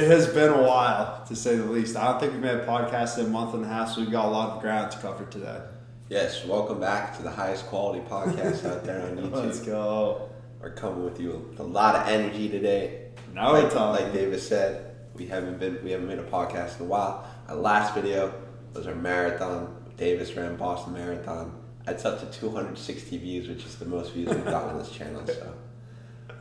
It has been a while, to say the least. I don't think we've made a podcast in a month and a half, so we've got a lot of ground to cover today. Yes, welcome back to the highest quality podcast out there on YouTube. Let's go. We're coming with you with a lot of energy today. Now like, we're talking. like David said, we haven't made a podcast in a while. Our last video was our marathon. Davis ran Boston Marathon. It's up to 260 views, which is the most views we've gotten on this channel. So,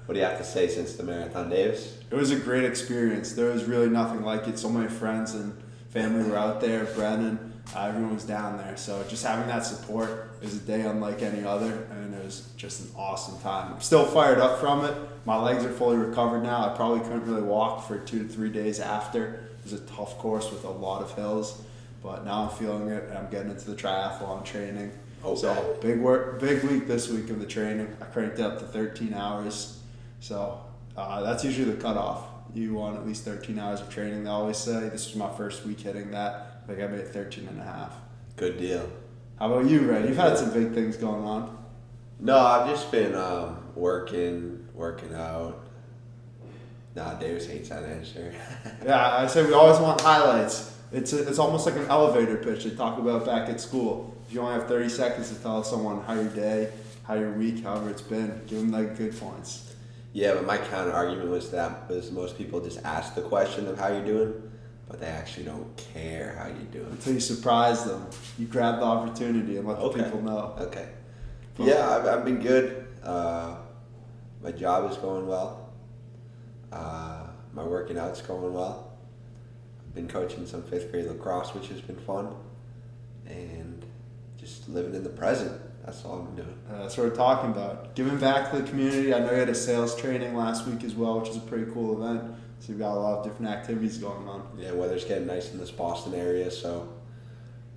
what do you have to say since the marathon, Davis? It was a great experience. There was really nothing like it. So many friends and family were out there. Brennan, everyone was down there. So just having that support, it was a day unlike any other, and it was just an awesome time. I'm still fired up from it. My legs are fully recovered now. I probably couldn't really walk for 2 to 3 days after. It was a tough course with a lot of hills, but now I'm feeling it, and I'm getting into the triathlon training. Okay. So big week this week of the training. I cranked it up to 13 hours. So that's usually the cutoff. You want at least 13 hours of training, they always say. This was my first week hitting that. I think I made 13 and a half. Good deal. How about you, Ray? You've had some big things going on. No, I've just been working out. Nah, Davis hates that answer. Yeah, I say we always want highlights. It's almost like an elevator pitch they talk about back at school. If you only have 30 seconds to tell someone how your day, how your week, however it's been, give them like good points. Yeah, but my counter argument was most people just ask the question of how you're doing, but they actually don't care how you're doing. Until you surprise them. You grab the opportunity and let the people know. Okay. Yeah, I've been good. My job is going well. My working out's going well. I've been coaching some 5th grade lacrosse, which has been fun. And just living in the present. That's all I'm doing. That's what we're talking about. Giving back to the community. I know you had a sales training last week as well, which is a pretty cool event. So you've got a lot of different activities going on. Yeah, weather's getting nice in this Boston area, so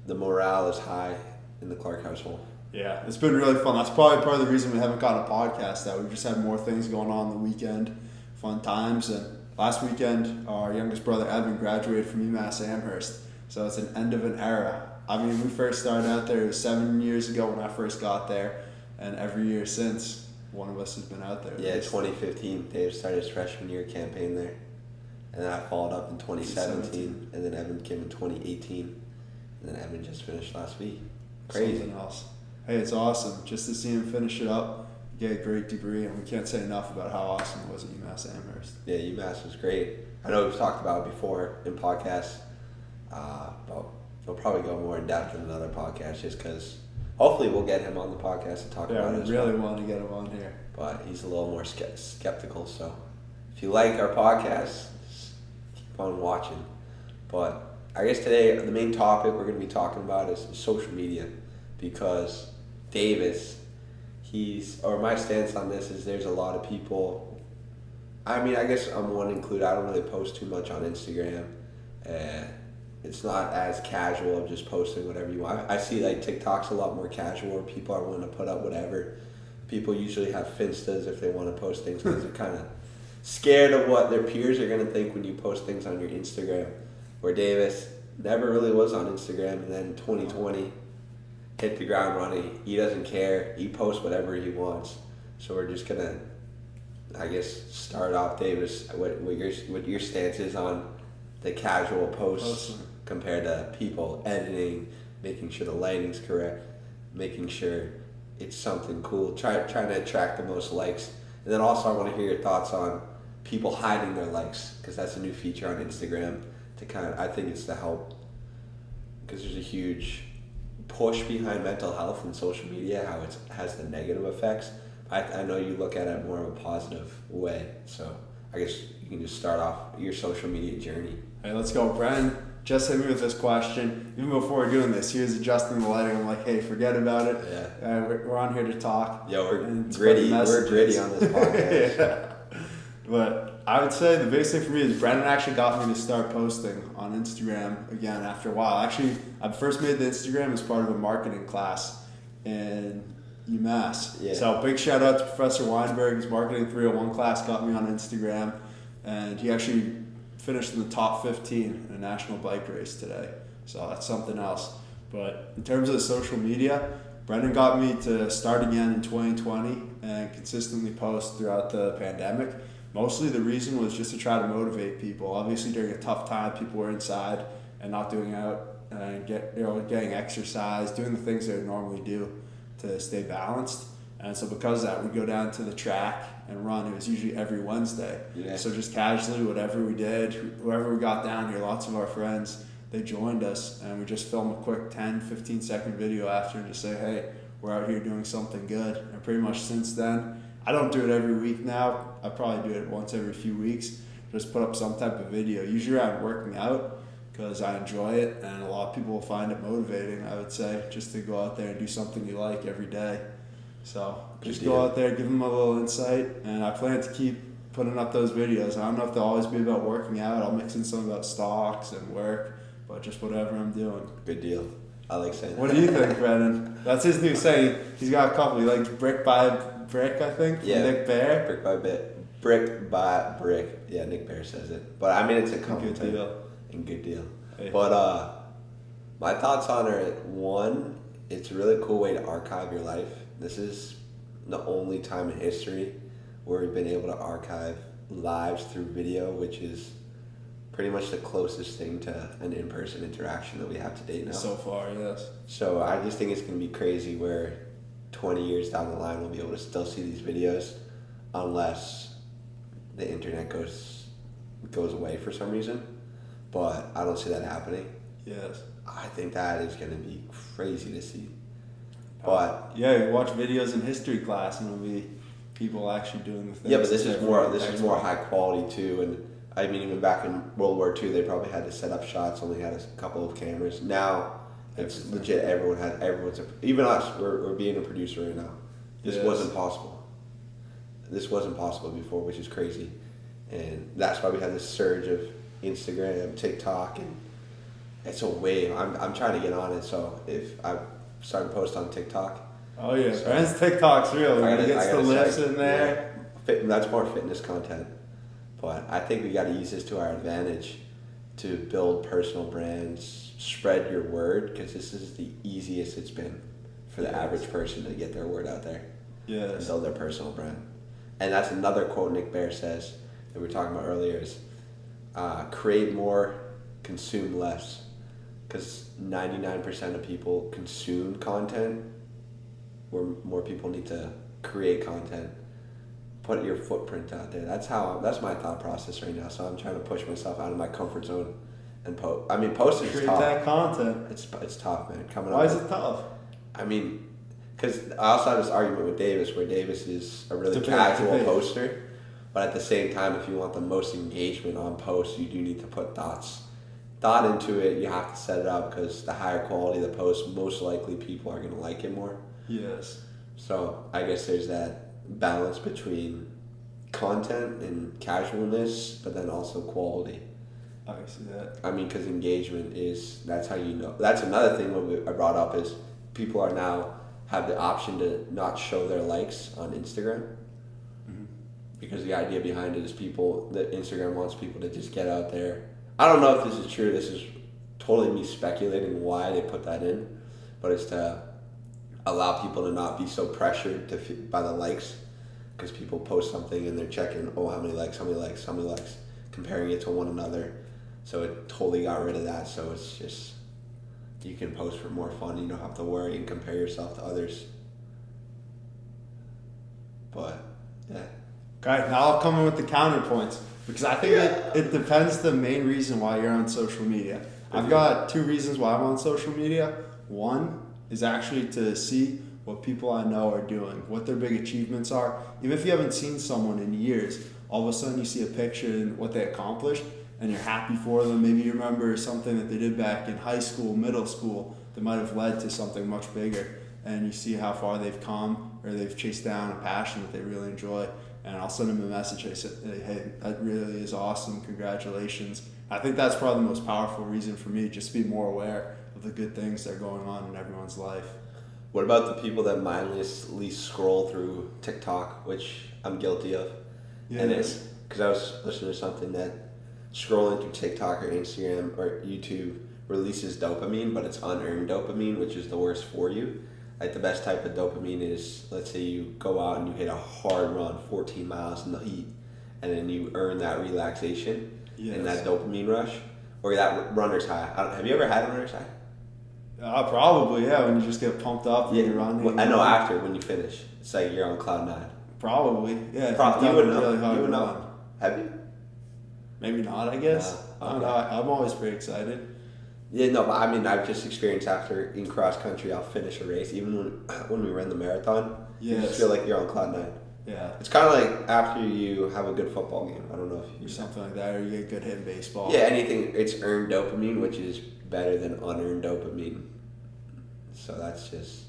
the morale is high in the Clark household. Yeah, it's been really fun. That's probably part of the reason we haven't got a podcast out. We've just had more things going on the weekend, fun times. And last weekend, our youngest brother Evan graduated from UMass Amherst. So it's an end of an era. I mean, we first started out there, it was 7 years ago when I first got there, and every year since, one of us has been out there. Yeah, 2015, Dave started his freshman year campaign there, and then I followed up in 2017, and then Evan came in 2018, and then Evan just finished last week. Crazy. Something else. Hey, it's awesome just to see him finish it up, get a great degree, and we can't say enough about how awesome it was at UMass Amherst. Yeah, UMass was great. I know we've talked about it before in podcasts, but we'll probably go more in depth in another podcast just because hopefully we'll get him on the podcast to talk about it. Yeah, we really want to get him on here. But he's a little more skeptical, so if you like our podcast, just keep on watching. But I guess today the main topic we're going to be talking about is social media because Davis, my stance on this is there's a lot of people, I mean, I guess I'm one included, I don't really post too much on Instagram. It's not as casual of just posting whatever you want. I see like TikTok's a lot more casual where people are willing to put up whatever. People usually have Finstas if they want to post things because they're kind of scared of what their peers are going to think when you post things on your Instagram. Where Davis never really was on Instagram, and then 2020 hit the ground running. He doesn't care. He posts whatever he wants. So we're just going to, I guess, start off, Davis, what your stance is on the casual posts compared to people editing, making sure the lighting's correct, making sure it's something cool, trying to attract the most likes. And then also I want to hear your thoughts on people hiding their likes because that's a new feature on Instagram I think it's to help because there's a huge push behind mental health and social media, how it has the negative effects. I know you look at it more of a positive way, so I guess you can just start off your social media journey. Hey, let's go. Brennan just hit me with this question. Even before we're doing this, he was adjusting the lighting. I'm like, hey, forget about it. Yeah. We're on here to talk. Yeah, we're gritty. We're gritty on this podcast. Yeah. But I would say the biggest thing for me is Brennan actually got me to start posting on Instagram again after a while. Actually, I first made the Instagram as part of a marketing class in UMass. Yeah. So big shout out to Professor Weinberg. His Marketing 301 class got me on Instagram, and he actually finished in the top 15 in a national bike race today. So that's something else. But in terms of social media, Brendan got me to start again in 2020 and consistently post throughout the pandemic. mostly the reason was just to try to motivate people. Obviously, during a tough time, people were inside and not doing out and getting exercise, doing the things they would normally do to stay balanced. And so because of that, we'd go down to the track and run. It was usually every Wednesday. Yeah. So just casually, whatever we did, whoever we got down here, lots of our friends, they joined us, and we just film a quick 10, 15-second video after and just say, hey, we're out here doing something good. And pretty much since then, I don't do it every week now. I probably do it once every few weeks. Just put up some type of video. Usually I'm working out because I enjoy it, and a lot of people will find it motivating, I would say, just to go out there and do something you like every day. So just go out there, give them a little insight, and I plan to keep putting up those videos. I don't know if they'll always be about working out. I'll mix in some about stocks and work, but just whatever I'm doing. Good deal. I like saying What do you think, Brennan? That's his new saying. He's got a couple. He likes brick by brick, I think, from Yeah. Nick Bear. Brick by bit. Brick by brick. Yeah, Nick Bear says it. But I mean, it's a compliment. Good deal. And good deal. Hey. But my thoughts on it, one, it's a really cool way to archive your life. This is the only time in history where we've been able to archive lives through video, which is pretty much the closest thing to an in-person interaction that we have to date now. So far, yes. So I just think it's going to be crazy where 20 years down the line we'll be able to still see these videos unless the internet goes away for some reason. But I don't see that happening. Yes. I think that is going to be crazy to see. But yeah, you watch videos in history class and it'll be people actually doing the things. yeah, but this is more textbook. high quality too. And I mean, even back in World War II, they probably had to set up shots. Only had a couple of cameras. Now it's Everything. legit. Even us. We're being a producer right now. This Yes. wasn't possible. This wasn't possible before, which is crazy. And that's why we had this surge of Instagram, TikTok, and it's a wave. I'm trying to get on it. So if I start to post on TikTok, Oh yeah, Brennan's TikTok's real. He gets the lifts in there. That's more fitness content. But I think we got to use this to our advantage to build personal brands, spread your word, because this is the easiest it's been for the Yes. average person to get their word out there and Yes. build their personal brand. And that's another quote Nick Bear says that we were talking about earlier is create more, consume less. Because 99% of people consume content, where more people need to create content. Put your footprint out there. That's my thought process right now. So I'm trying to push myself out of my comfort zone and post. I mean, posting is Create tough. that content. It's tough, man. Coming Why up. is it tough? I mean, because I also have this argument with Davis, where Davis is a really Debate. casual poster, but at the same time, if you want the most engagement on posts, you do need to put thought into it. You have to set it up because the higher quality the post, most likely people are going to like it more. Yes. So I guess there's that balance between content and casualness, but then also quality. I see that. I mean, because engagement that's how you know. That's another thing I brought up is people are now have the option to not show their likes on Instagram. Mhm. Because the idea behind it is that Instagram wants people to just get out there. I don't know if this is true. This is totally me speculating why they put that in, but it's to allow people to not be so pressured by the likes, because people post something and they're checking, how many likes, comparing it to one another. So it totally got rid of that. So it's just, you can post for more fun. You don't have to worry and compare yourself to others. But yeah. Okay, now I'll come in with the counterpoints because I think it depends the main reason why you're on social media. I've got two reasons why I'm on social media. One is actually to see what people I know are doing, what their big achievements are. Even if you haven't seen someone in years, all of a sudden you see a picture and what they accomplished and you're happy for them. Maybe you remember something that they did back in high school, middle school that might have led to something much bigger, and you see how far they've come or they've chased down a passion that they really enjoy. And I'll send them a message. I said, hey, that really is awesome. Congratulations. I think that's probably the most powerful reason for me, just to be more aware of the good things that are going on in everyone's life. What about the people that mindlessly scroll through TikTok, which I'm guilty of? Yeah, And it's because I was listening to something that scrolling through TikTok or Instagram or YouTube releases dopamine, but it's unearned dopamine, which is the worst for you. Like the best type of dopamine is, let's say you go out and you hit a hard run, 14 miles in the heat, and then you earn that relaxation and that Yes. dopamine rush, or that runner's high. Have you ever had a runner's high? Probably, yeah. When you just get pumped up and you're running. Well, I know after when you finish, it's like you're on cloud nine. Probably, yeah. If Probably, you've you done would a know. really hard You would know. run. Have you? Maybe not, I guess. No. I don't know. I'm always pretty excited. Yeah, no, but I mean, I've just experienced after in cross country, I'll finish a race, even when we ran the marathon. You Yes. just feel like you're on cloud nine. Yeah. It's kind of like after you have a good football game. I don't know if Or you. something like that, or you get good hit in baseball. Yeah, anything. It's earned dopamine, which is better than unearned dopamine. So that's just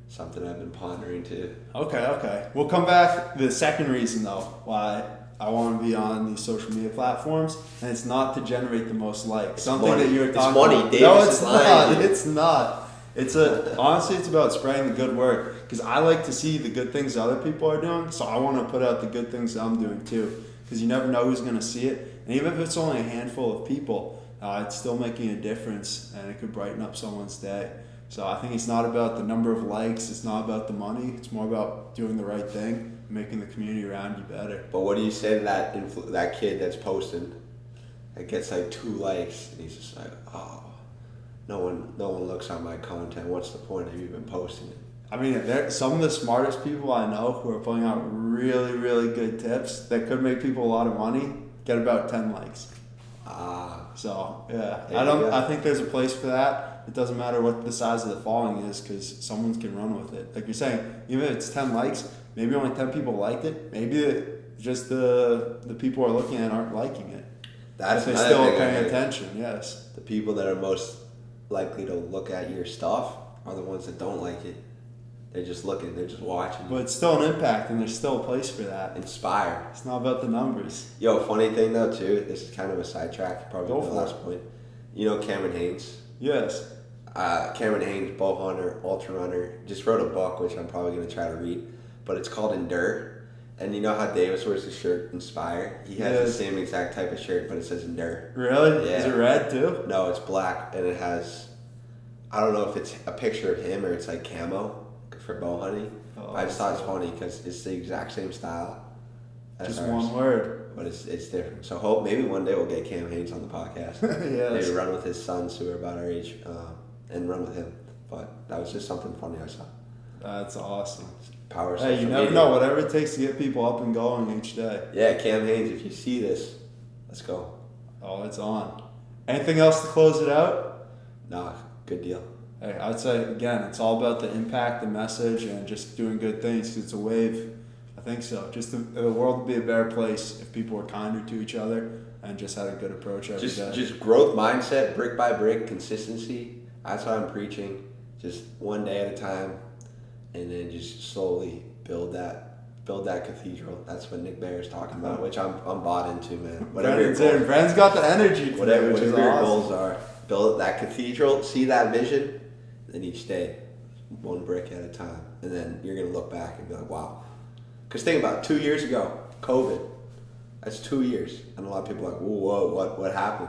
something I've been pondering too. Okay. We'll come back. The second reason, though, why I want to be on these social media platforms, and it's not to generate the most likes. Something money. that you were It's talking money. about. Davis No, is it's lying, not. dude. It's not. Honestly, it's about spreading the good word. Because I like to see the good things other people are doing, so I want to put out the good things I'm doing too. Because you never know who's going to see it, and even if it's only a handful of people, it's still making a difference, and it could brighten up someone's day. So I think it's not about the number of likes, it's not about the money, it's more about doing the right thing, making the community around you better. But what do you say to that kid that's posting, that gets like 2 likes, and he's just like, oh, no one looks at my content. What's the point of even posting it? I mean, some of the smartest people I know who are putting out really, really good tips that could make people a lot of money get about 10 likes. So yeah, There you go. I think there's a place for that. It doesn't matter what the size of the following is because someone can run with it. Like you're saying, even if it's 10 likes, maybe only 10 people liked it. Maybe just the people who are looking at it aren't liking it. That's But they another still thing are I paying heard. attention. Yes. The people that are most likely to look at your stuff are the ones that don't like it. They're just looking. They're just watching. But it's still an impact, and there's still a place for that. Inspire. It's not about the numbers. Yo, funny thing though too. This is kind of a sidetrack. Probably Go the for last it. point. You know Cameron Haynes. Yes. Cameron Haynes, bow hunter, ultra runner, just wrote a book which I'm probably gonna try to read. But it's called Endure. And you know how Davis wears the shirt Inspire? He has the Yes. same exact type of shirt, but it says Endure. Really? Yeah. Is it red too? No, it's black, and it has, I don't know if it's a picture of him or it's like camo for bow hunting. Oh, I just thought it's funny because it's the exact same style as Just ours, one word. but it's different. So hope maybe one day we'll get Cam Haynes on the podcast. Yes. Maybe run with his sons who are about our age, and run with him. But that was just something funny I saw. That's awesome. Power. Hey, you social never media. know. Whatever it takes to get people up and going each day. Yeah, Cam Haynes, if you see this, let's go. Oh, it's on. Anything else to close it out? Nah, good deal. Hey, I'd say again, it's all about the impact, the message, and just doing good things. 'Cause it's a wave. I think so. Just the world would be a better place if people were kinder to each other and just had a good approach every day. Just growth mindset, brick by brick, consistency. That's what I'm preaching. Just one day at a time, and then just slowly build that cathedral. That's what Nick Bear is talking about, which I'm bought into, man. Whatever your Brandon's in. goals, Brandon's got the energy today, whatever which is your awesome. goals are, build that cathedral. See that vision, and then each day, one brick at a time, and then you're gonna look back and be like, wow. Because think about it, 2 years ago, COVID. That's 2 years, and a lot of people are like, whoa, what happened?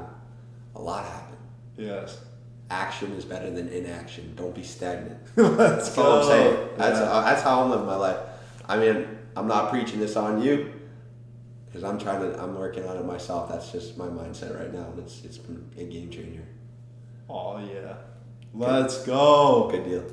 A lot happened. Yes. Action is better than inaction. Don't be stagnant. Let's That's all I'm saying. Yeah. That's how I'm living my life. I mean, I'm not preaching this on you because I'm working on it myself. That's just my mindset right now, and it's been a game changer. Oh yeah. Let's go. Good deal.